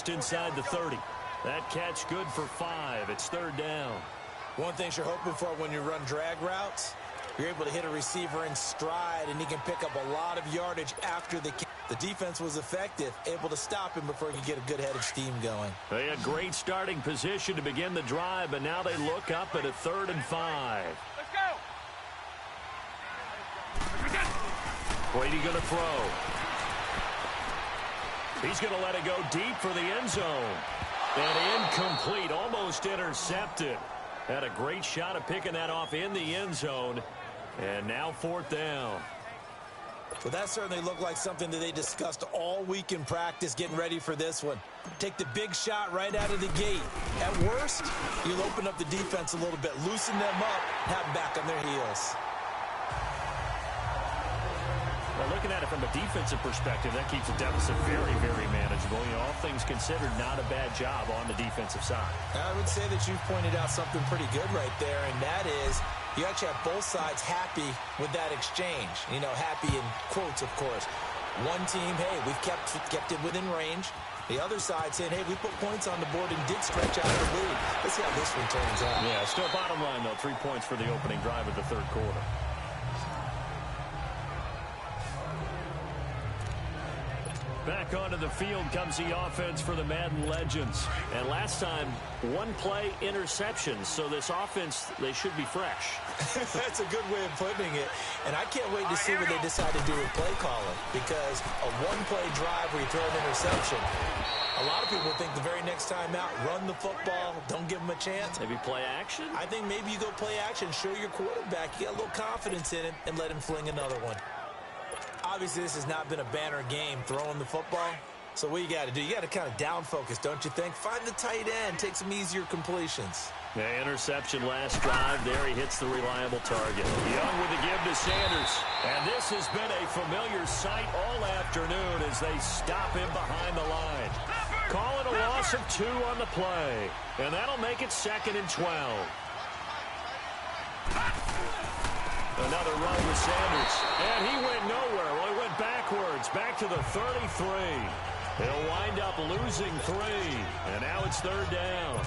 just inside the 30. That catch good for 5. It's third down. One thing you're hoping for when you run drag routes, you're able to hit a receiver in stride, and he can pick up a lot of yardage after the catch. The defense was effective, able to stop him before he could get a good head of steam going. They had great starting position to begin the drive, but now they look up at a 3rd and 5. Let's go. Brady going to throw. He's going to let it go deep for the end zone. And incomplete, almost intercepted. Had a great shot at picking that off in the end zone. And now 4th down. Well, that certainly looked like something that they discussed all week in practice getting ready for this one. Take the big shot right out of the gate. At worst, you'll open up the defense a little bit, loosen them up, have them back on their heels. Well, looking at it from a defensive perspective, that keeps the deficit very, very manageable. You know, all things considered, not a bad job on the defensive side. I would say that you've pointed out something pretty good right there, and that is you actually have both sides happy with that exchange. You know, happy in quotes, of course. One team, hey, we've kept it within range. The other side saying, hey, we put points on the board and did stretch out the lead. Let's see how this one turns out. Yeah, still bottom line, though, 3 points for the opening drive of the third quarter. Back onto the field comes the offense for the Madden Legends. And last time, 1 play interception. So this offense, they should be fresh. That's a good way of putting it. And I can't wait to see what they decide to do with play calling. Because a 1-play drive where you throw an interception, a lot of people think the very next time out, run the football, don't give them a chance. Maybe play action? I think maybe you go play action, show your quarterback, you got a little confidence in it, and let him fling another one. Obviously, this has not been a banner game throwing the football. So what you got to do, you got to kind of down focus, don't you think? Find the tight end, take some easier completions. The interception last drive. There he hits the reliable target. Young with the give to Sanders. And this has been a familiar sight all afternoon as they stop him behind the line. Call it a loss of 2 on the play. And that'll make it 2nd and 12. Another run with Sanders. And he went nowhere. Well, he went backwards. Back to the 33. He'll wind up losing 3. And now it's 3rd down.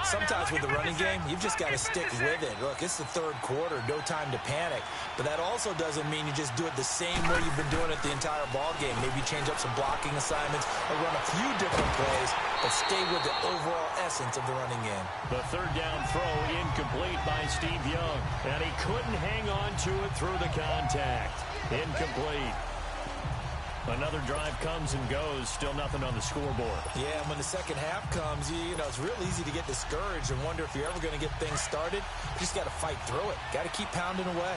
Sometimes with the running game, you've just got to stick with it. Look, it's the third quarter, no time to panic. But that also doesn't mean you just do it the same way you've been doing it the entire ball game. Maybe change up some blocking assignments or run a few different plays, but stay with the overall essence of the running game. The 3rd down throw incomplete by Steve Young. And he couldn't hang on to it through the contact. Incomplete. Another drive comes and goes. Still nothing on the scoreboard. Yeah, and when the second half comes, you know, it's real easy to get discouraged and wonder if you're ever going to get things started. You just got to fight through it. Got to keep pounding away.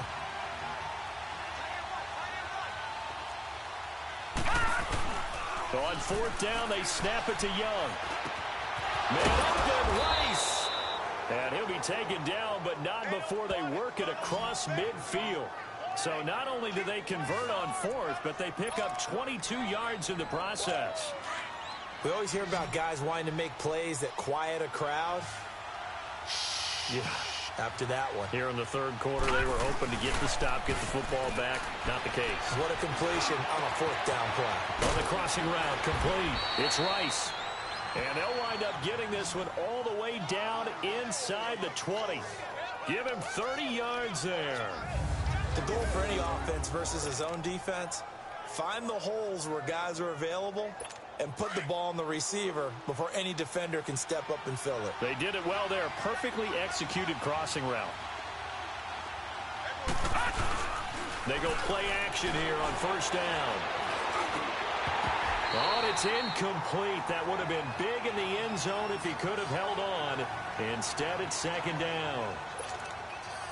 So on 4th down, they snap it to Young. Man open, Rice. And he'll be taken down, but not before they work it across midfield. So not only do they convert on 4th, but they pick up 22 yards in the process. We always hear about guys wanting to make plays that quiet a crowd. Yeah. After that one. Here in the third quarter, they were hoping to get the stop, get the football back. Not the case. What a completion on a 4th down play. On the crossing route, complete. It's Rice. And they'll wind up getting this one all the way down inside the 20. Give him 30 yards there. The goal for any offense versus his own defense, find the holes where guys are available and put the ball on the receiver before any defender can step up and fill it. They did it well there. Perfectly executed crossing route. They go play action here on 1st down. Oh, and it's incomplete. That would have been big in the end zone if he could have held on. Instead, it's 2nd down.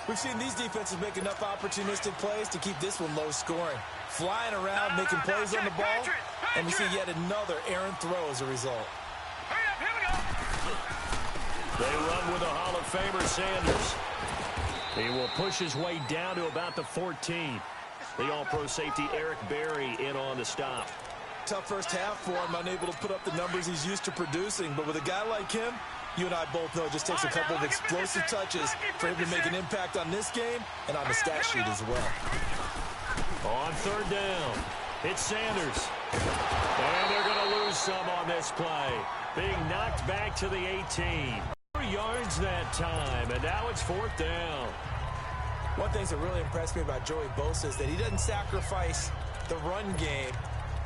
We've seen these defenses make enough opportunistic plays to keep this one low scoring. Flying around, making plays on the ball, and we see yet another errant throw as a result. They run with a Hall of Famer, Sanders. He will push his way down to about the 14. The All-Pro safety Eric Berry in on the stop. Tough first half for him, unable to put up the numbers he's used to producing, but with a guy like him, you and I both know it just takes a couple of explosive touches for him to make an impact on this game and on the stat sheet as well. On 3rd down, it's Sanders. And they're going to lose lose some on this play. Being knocked back to the 18. 4 yards that time, and now it's 4th down. One thing that really impressed me about Joey Bosa is that he doesn't sacrifice the run game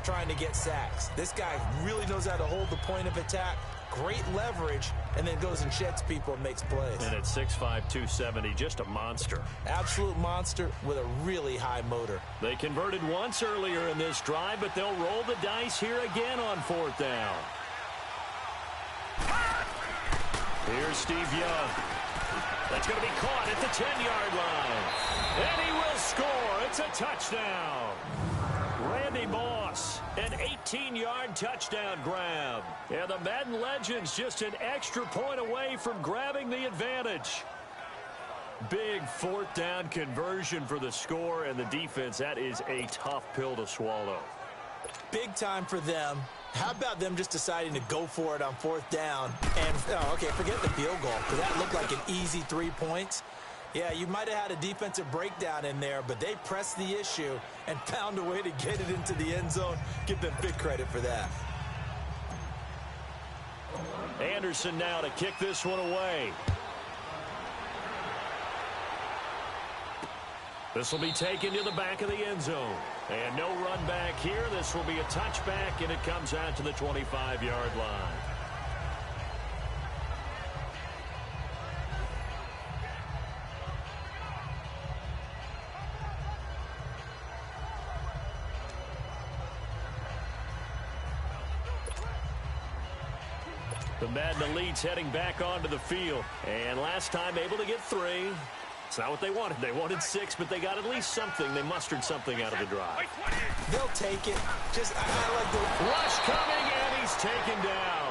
trying to get sacks. This guy really knows how to hold the point of attack, great leverage, and then goes and sheds people and makes plays. And at 6'5", 270, just a monster. Absolute monster with a really high motor. They converted once earlier in this drive, but they'll roll the dice here again on 4th down. Here's Steve Young. That's going to be caught at the 10-yard line. And he will score. It's a touchdown. Randy Moss, an 18-yard touchdown grab. And the Madden Legends just an extra point away from grabbing the advantage. Big 4th down conversion for the score, and the defense, that is a tough pill to swallow. Big time for them. How about them just deciding to go for it on 4th down? And, okay, forget the field goal, because that looked like an easy 3 points. Yeah, you might have had a defensive breakdown in there, but they pressed the issue and found a way to get it into the end zone. Give them big credit for that. Anderson now to kick this one away. This will be taken to the back of the end zone. And no run back here. This will be a touchback, and it comes out to the 25-yard line. The Madden Elites heading back onto the field. And last time able to get 3. It's not what they wanted. They wanted 6, but they got at least something. They mustered something out of the drive. They'll take it. I like the rush coming, and he's taken down.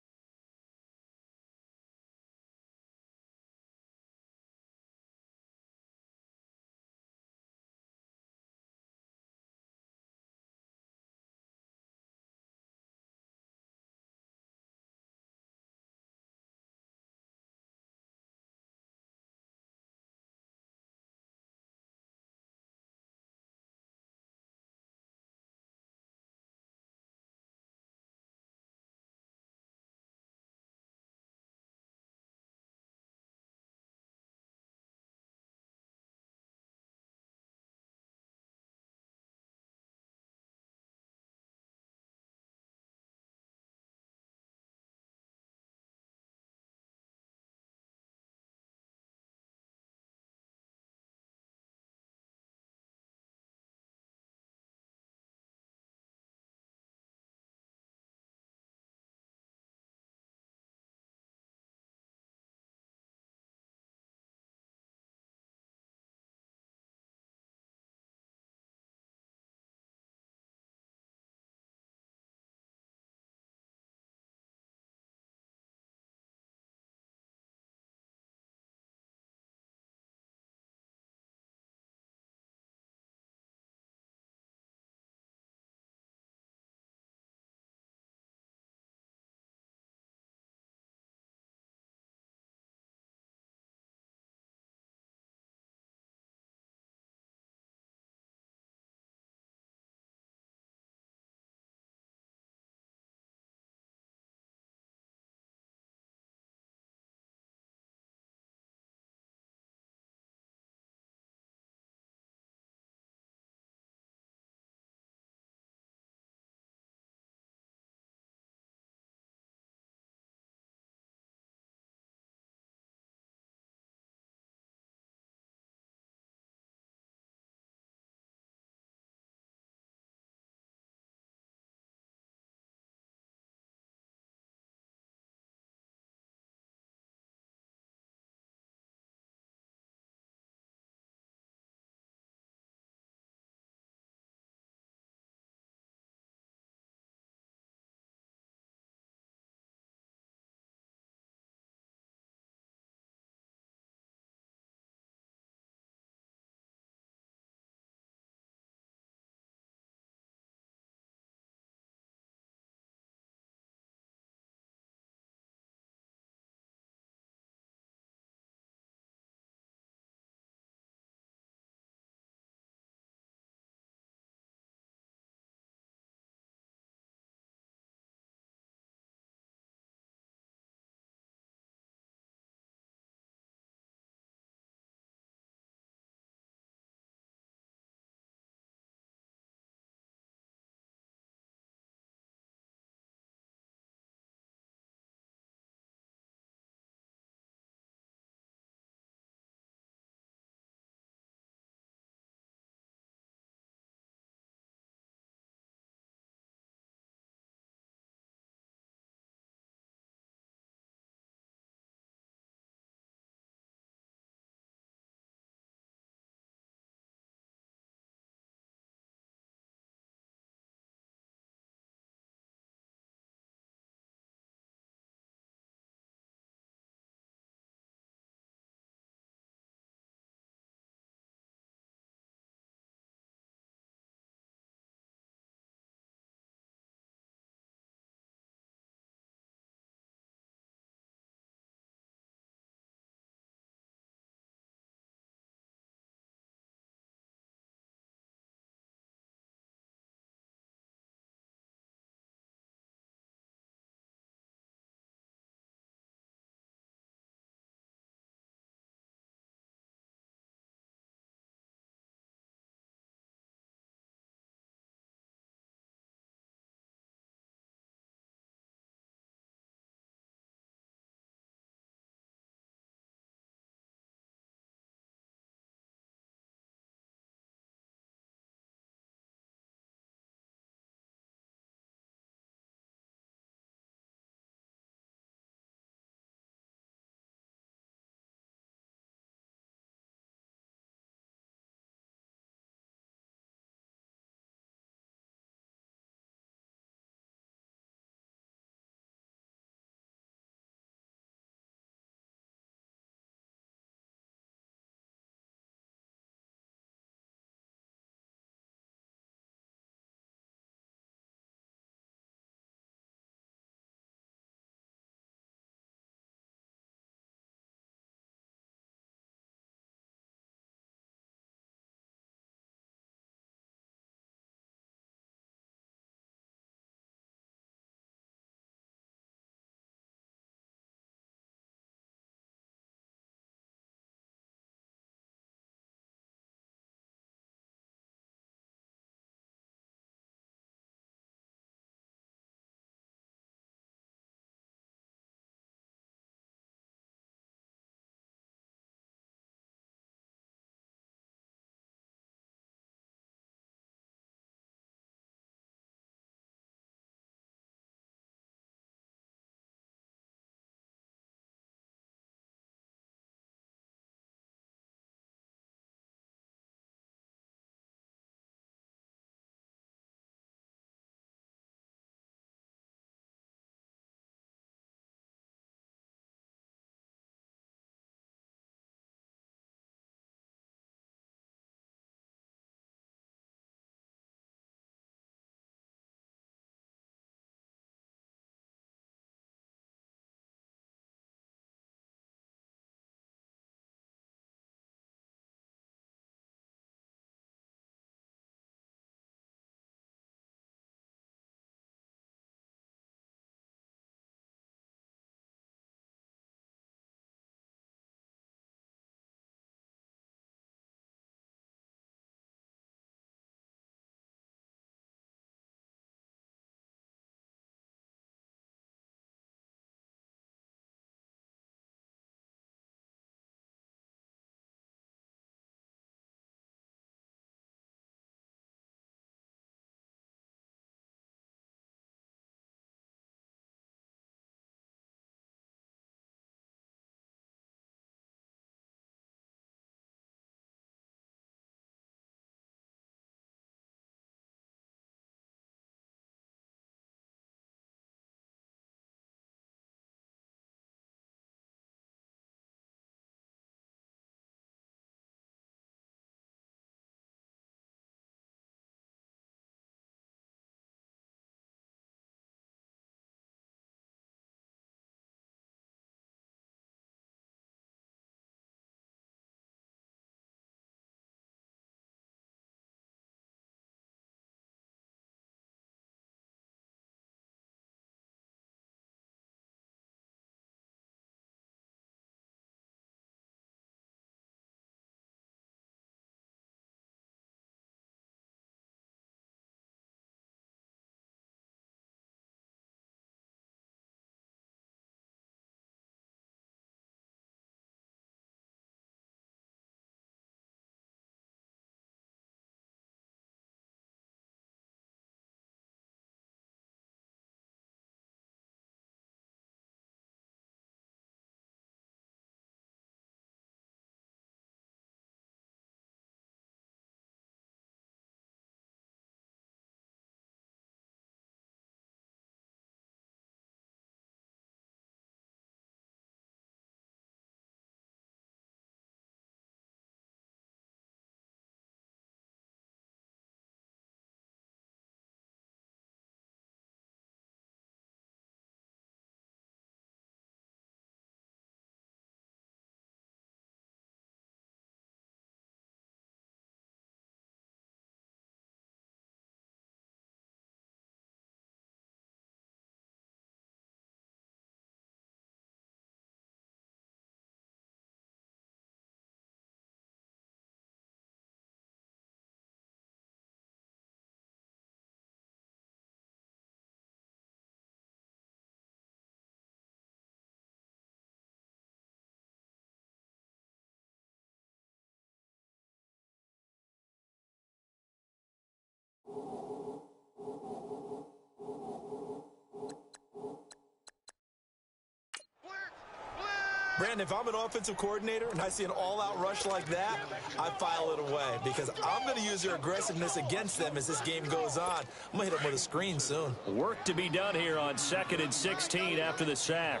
Brandon, if I'm an offensive coordinator and I see an all-out rush like that, I file it away because I'm going to use their aggressiveness against them as this game goes on. I'm going to hit them with a screen soon. Work to be done here on 2nd and 16 after the sack.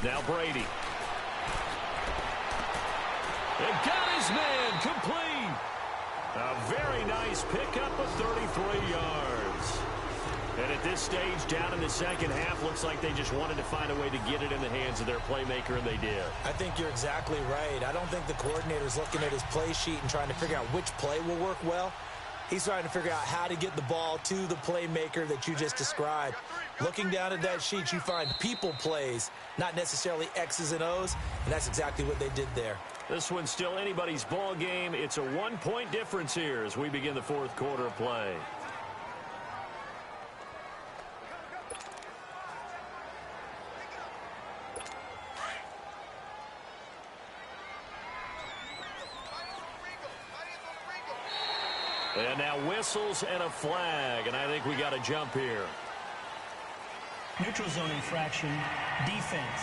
Now Brady. And got his man complete. A very nice pickup of 33 yards. And at this stage, down in the second half, looks like they just wanted to find a way to get it in the hands of their playmaker, and they did. I think you're exactly right. I don't think the coordinator's looking at his play sheet and trying to figure out which play will work well. He's trying to figure out how to get the ball to the playmaker that you just described. Looking down at that sheet, you find people plays, not necessarily X's and O's, and that's exactly what they did there. This one's still anybody's ball game. It's a one-point difference here as we begin the fourth quarter of play. And now whistles and a flag, and I think we got to jump here. Neutral zone infraction, defense.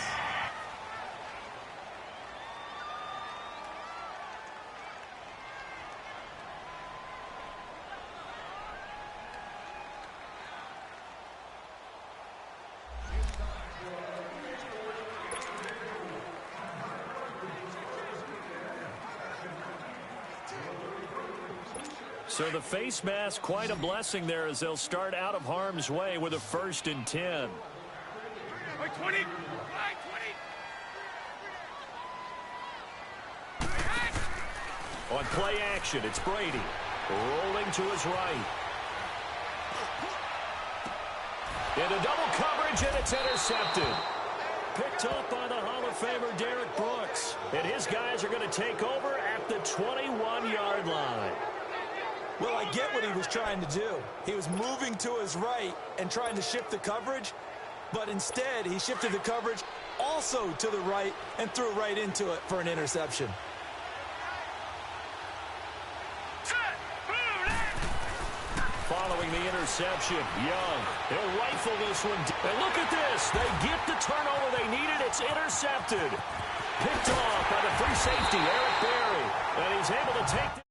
So the face mask, quite a blessing there as they'll start out of harm's way with a 1st and 10. 20. On play action, it's Brady. Rolling to his right. Into double coverage, and it's intercepted. Picked up by the Hall of Famer Derek Brooks. And his guys are going to take over at the 21-yard line. Well, I get what he was trying to do. He was moving to his right and trying to shift the coverage, but instead he shifted the coverage also to the right and threw right into it for an interception. Following the interception, Young, he'll rifle this one. And look at this. They get the turnover they needed. It's intercepted. Picked off by the free safety, Eric Berry. And he's able to take